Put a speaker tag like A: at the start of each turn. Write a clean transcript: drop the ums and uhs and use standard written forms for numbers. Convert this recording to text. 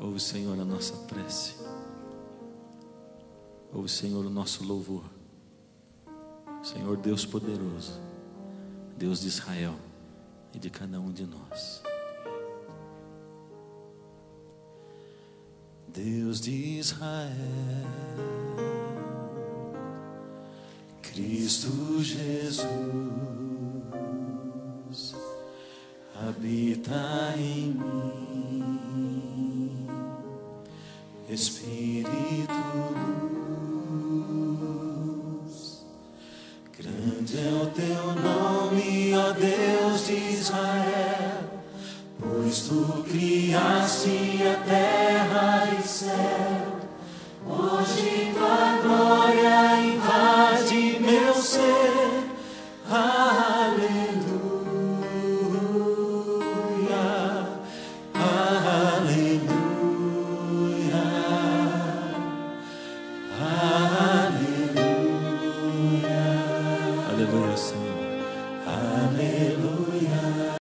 A: Ouve, Senhor, a nossa prece. Ouve, Senhor, o nosso louvor. Senhor Deus poderoso, Deus de Israel e de cada um de nós. Deus de Israel, Cristo Jesus, habita em mim, Espírito luz, grande é o teu nome, ó Deus de Israel, pois tu criaste a terra e céu. Hoje tua glória invade meu ser. Aleluia, aleluia, aleluia. Aleluia, Senhor.